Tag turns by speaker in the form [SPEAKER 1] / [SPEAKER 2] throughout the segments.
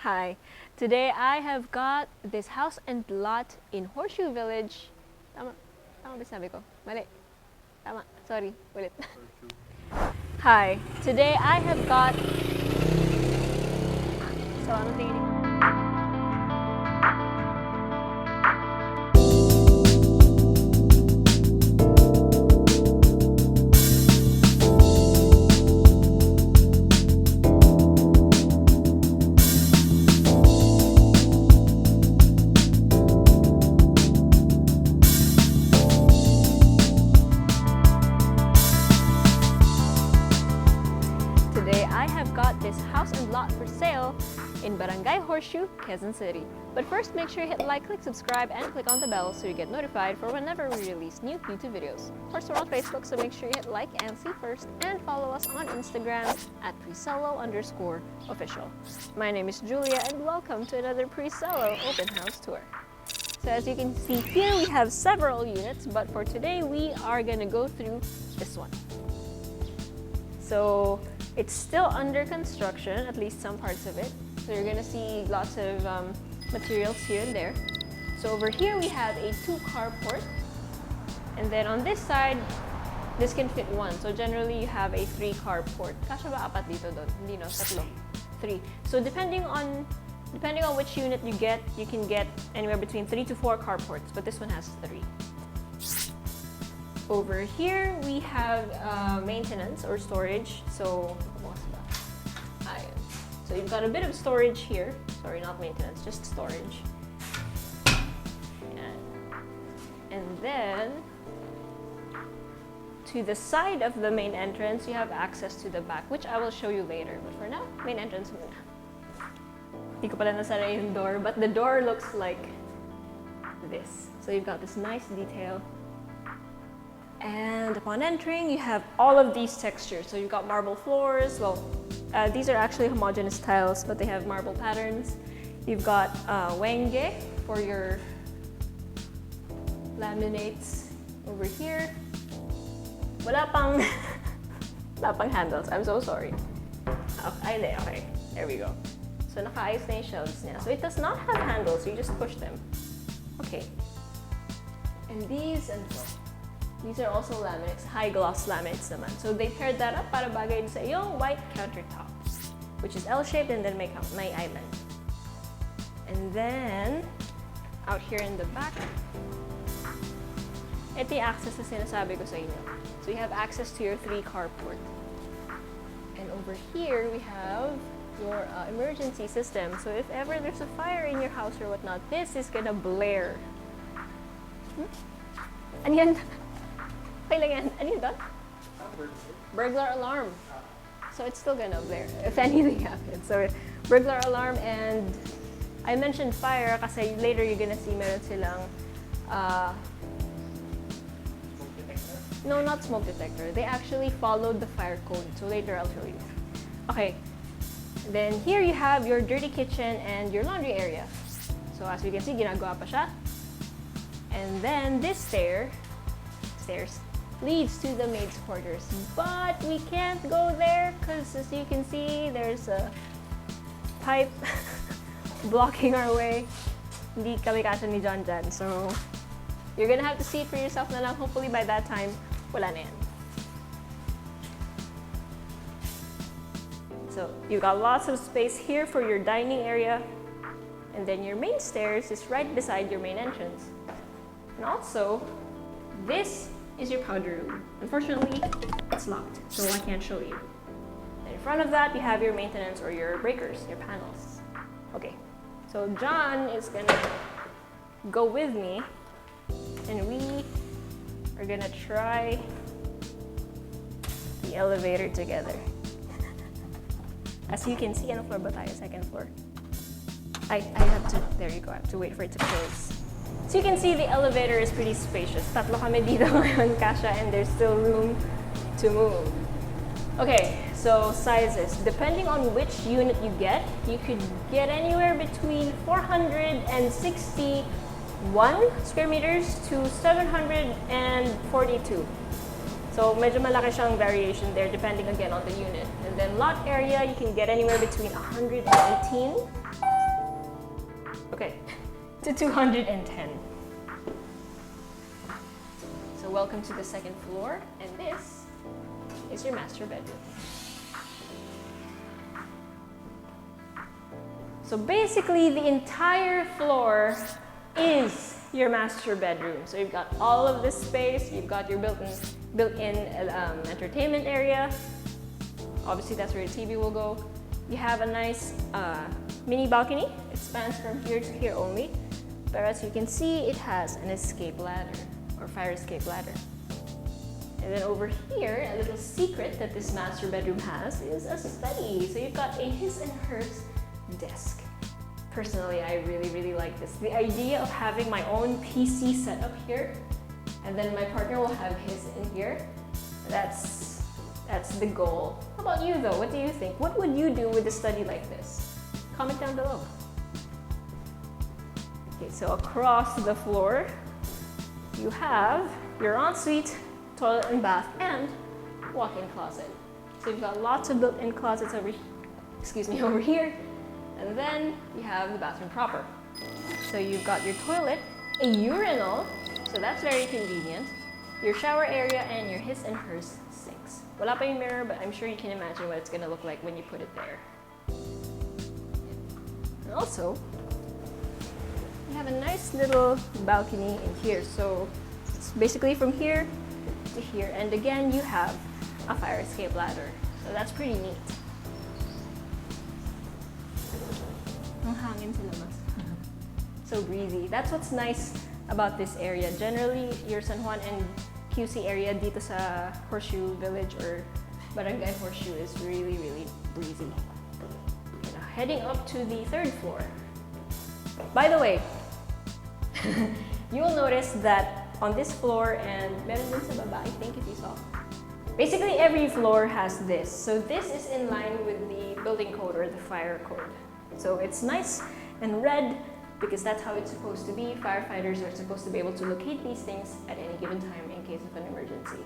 [SPEAKER 1] Hi. Today I have got this house and lot in Horseshoe Village. Tama? Tama ba sabi ko? Mali. Tama. Sorry. Ulit. Hi. Today I have got... So, anong tingin niyo? Today I have got this house and lot for sale in Barangay Horseshoe, Quezon City. But first, make sure you hit like, click subscribe, and click on the bell so you get notified for whenever we release new YouTube videos. Of course, we're on Facebook, so make sure you hit like and see first, and follow us on Instagram at Presello_official. My name is Julia, and welcome to another Presello open house tour. So as you can see here, we have several units, but for today, we are gonna go through this one. So it's still under construction, at least some parts of it. So you're gonna see lots of materials here and there. So over here we have a 2-car port. And then on this side, this can fit 1. So generally you have a 3-car port. Kasya ba apat dito doon? Hindi no, tatlo. 3. So depending on which unit you get, you can get anywhere between 3 to 4 carports, but this one has 3. Over here, we have maintenance or storage. So you've got a bit of storage here. Sorry, not maintenance, just storage. And then, to the side of the main entrance, you have access to the back, which I will show you later. But for now, main entrance muna. Di ko pala nasara yung door, but the door looks like this. So you've got this nice detail. And upon entering, you have all of these textures. So you've got marble floors. Well, these are actually homogeneous tiles, but they have marble patterns. You've got wenge for your laminates over here. Wala pang handles. I'm so sorry. Okay. There we go. So nakaayos na yung shelves niya. So it does not have handles. You just push them. Okay. And these are also laminates, high gloss laminates naman. So they paired that up para bagay sa iyong white countertop, which is L-shaped and then may island. And then, out here in the back, ito yung access na sinasabi ko sa inyo. So you have access to your 3-car port. And over here, we have your emergency system. So if ever there's a fire in your house or whatnot, this is gonna blare. Ano yan? Okay lang yan. Ano yun doon? Burglar alarm. So it's still gonna blare if anything happens. So burglar alarm, and I mentioned fire kasi later you're gonna see meron silang smoke detector? No, not smoke detector. They actually followed the fire code. So later I'll show you. Okay. Then here you have your dirty kitchen and your laundry area. So as you can see, ginagawa pa siya. And then this stairs leads to the maid's quarters. But we can't go there because as you can see, there's a pipe blocking our way. Hindi kami kasya ni John dyan. So you're gonna have to see it for yourself na lang. Hopefully by that time, wala na yan. So you've got lots of space here for your dining area. And then your main stairs is right beside your main entrance. And also, this is your powder room. Unfortunately, it's locked, so I can't show you. And in front of that, you have your maintenance or your breakers, your panels. Okay, so John is gonna go with me, and we are gonna try the elevator together. As you can see, ano floor ba tayo? Second floor. I have to, there you go, I have to wait for it to close. So you can see the elevator is pretty spacious. Tatlo kami dito ngayon, kasha, and there's still room to move. Okay, so sizes. Depending on which unit you get, you could get anywhere between 461 square meters to 742. So medyo malaki siyang variation there depending again on the unit. And then lot area, you can get anywhere between 118 Okay, to 210. So welcome to the second floor, and this is your master bedroom. So basically, the entire floor is your master bedroom. So you've got all of this space, you've got your built-in entertainment area. Obviously, that's where your TV will go. You have a nice mini balcony. It spans from here to here only. But as you can see, it has an escape ladder or fire escape ladder. And then over here, a little secret that this master bedroom has is a study. So you've got a his and hers desk. Personally, I really like this. The idea of having my own PC set up here, and then my partner will have his in here, that's the goal. How about you though? What do you think? What would you do with a study like this? Comment down below. Okay, so across the floor, you have your ensuite, toilet and bath, and walk-in closet. So you've got lots of built-in closets over here. And then you have the bathroom proper. So you've got your toilet, a urinal, so that's very convenient, your shower area, and your his and hers sinks. Wala pa yung mirror, but I'm sure you can imagine what it's gonna look like when you put it there. And also, you have a nice little balcony in here. So it's basically from here to here. And again, you have a fire escape ladder. So that's pretty neat. Ang hangin sa labas. So breezy. That's what's nice about this area. Generally, your San Juan and QC area dito sa Horseshoe Village or Barangay Horseshoe is really breezy. Now, heading up to the third floor. By the way, you will notice that on this floor, and meron din sa baba, I think if you saw, basically every floor has this. So this is in line with the building code or the fire code. So it's nice and red because that's how it's supposed to be. Firefighters are supposed to be able to locate these things at any given time in case of an emergency.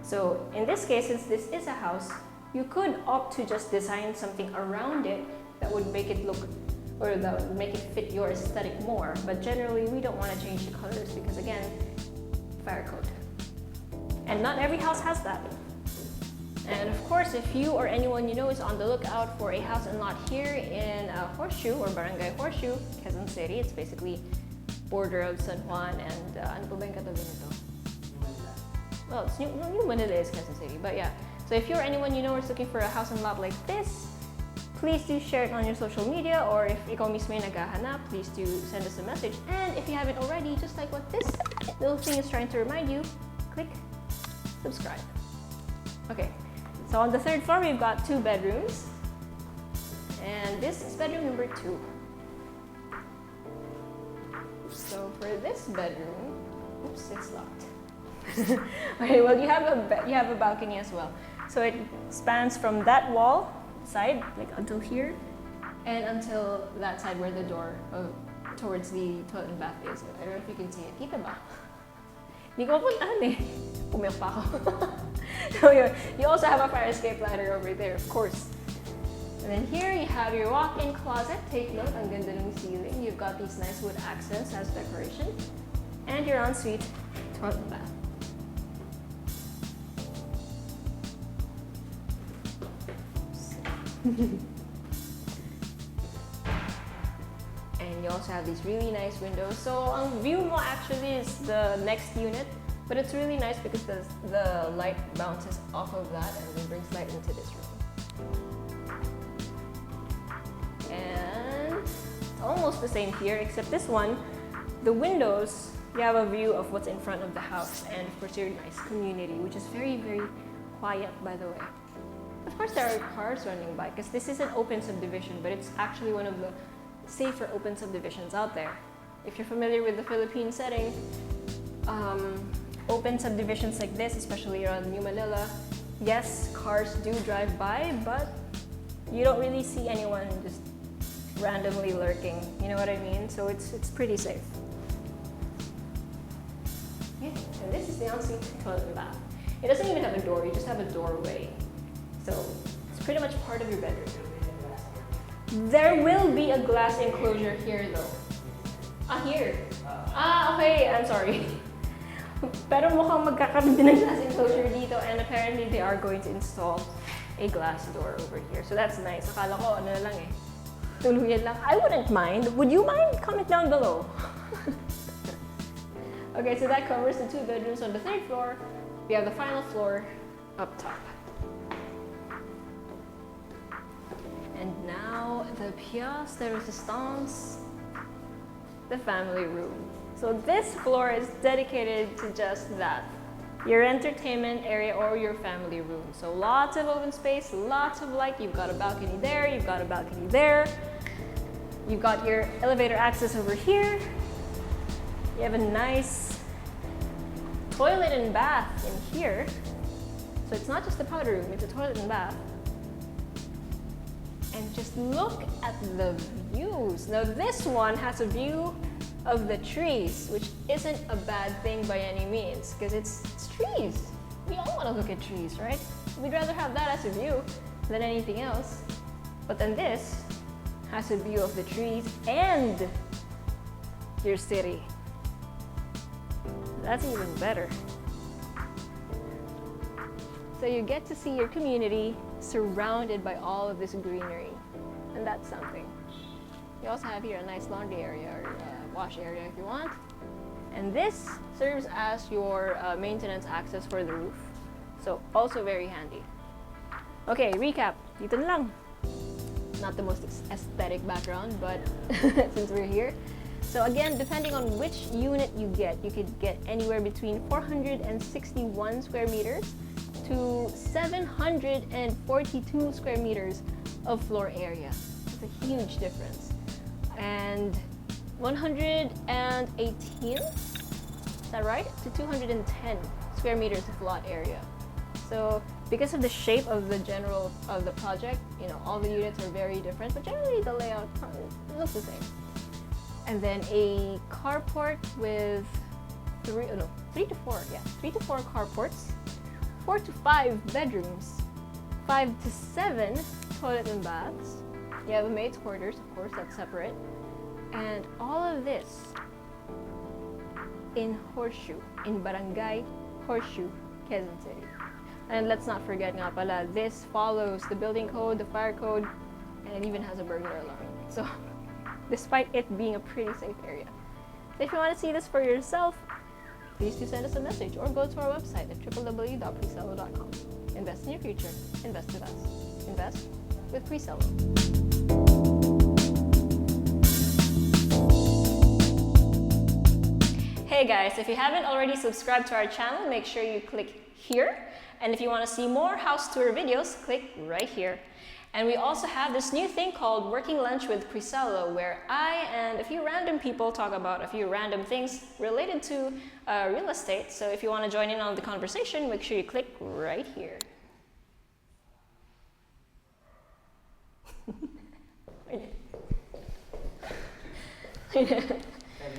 [SPEAKER 1] So in this case, since this is a house, you could opt to just design something around it that would make it look, or that would make it fit your aesthetic more. But generally, we don't want to change the colors because again, fire code. And not every house has that. And of course, if you or anyone you know is on the lookout for a house and lot here in Horseshoe or Barangay Horseshoe, Quezon City, it's basically border of San Juan and ano pa ba yung katabi nito? Well, it's New Manila is Quezon City, but yeah. So if you or anyone you know is looking for a house and lot like this, please do share it on your social media, or if ikaw mismo yung naghahanap, please do send us a message. And if you haven't already, just like what this little thing is trying to remind you, click subscribe. Okay. So on the third floor, we've got 2 bedrooms. And this is bedroom number 2. So for this bedroom, oops, it's locked. Okay, well you have a balcony as well. So it spans from that wall side, like until here, and until that side where the door towards the toilet and bath is. I don't know if you can see it. Kita ba? Hindi ko mapuntahan eh. Pumiyak pa ako. So you also have a fire escape ladder over there, of course. And then here you have your walk-in closet. Take note, ang ganda ng ceiling. You've got these nice wood accents as decoration. And your ensuite toilet and bath. And you also have these really nice windows. So ang view mo actually is the next unit, but it's really nice because the light bounces off of that and it brings light into this room. And it's almost the same here, except this one, the windows, you have a view of what's in front of the house, and of course your nice community, which is very quiet, by the way. Of course there are cars running by because this is an open subdivision, but it's actually one of the safer open subdivisions out there. If you're familiar with the Philippine setting, open subdivisions like this, especially around New Manila, yes, cars do drive by, but you don't really see anyone just randomly lurking, you know what I mean? So it's pretty safe. Yeah, and this is the ensuite toilet and bath. It doesn't even have a door, you just have a doorway. So it's pretty much part of your bedroom. There will be a glass enclosure here though. Here. Okay. I'm sorry. Pero mukhang magkakaroon din ng glass enclosure dito, and apparently they are going to install a glass door over here. So that's nice. Akala ko ano lang eh. Tuluyan lang. I wouldn't mind. Would you mind? Comment down below. Okay, so that covers the 2 bedrooms on the 3rd floor. We have the final floor up top. And now the pièce de résistance, the family room. So this floor is dedicated to just that, your entertainment area or your family room. So lots of open space, lots of light. You've got a balcony there, you've got a balcony there. You've got your elevator access over here. You have a nice toilet and bath in here. So it's not just a powder room, it's a toilet and bath. And just look at the views. Now this one has a view of the trees, which isn't a bad thing by any means, because it's trees. We all want to look at trees, right? We'd rather have that as a view than anything else. But then this has a view of the trees and your city. That's even better. So you get to see your community surrounded by all of this greenery, and that's something. You also have here a nice laundry area or wash area if you want. And this serves as your maintenance access for the roof. So also very handy. Okay, recap. Dito na lang. Not the most aesthetic background, but since we're here. So again, depending on which unit you could get anywhere between 461 square meters to 742 square meters of floor area. It's a huge difference. And 118, is that right? To 210 square meters of lot area. So because of the shape of the project, you know, all the units are very different, but generally the layout looks the same. And then a carport with 3 to 4 carports, 4 to 5 bedrooms, 5 to 7 toilet and baths. You have a maid's quarters, of course, that's separate. And all of this in Horseshoe, in Barangay Horseshoe, Quezon City. And let's not forget nga pala, this follows the building code, the fire code, and it even has a burglar alarm. So, despite it being a pretty safe area. So if you want to see this for yourself, please do send us a message or go to our website at www.presello.com. Invest in your future. Invest with us. Invest with Presello. Hey guys, if you haven't already subscribed to our channel, make sure you click here. And if you want to see more house tour videos, click right here. And we also have this new thing called Working Lunch with Presello, where I and a few random people talk about a few random things related to real estate. So if you want to join in on the conversation, make sure you click right here.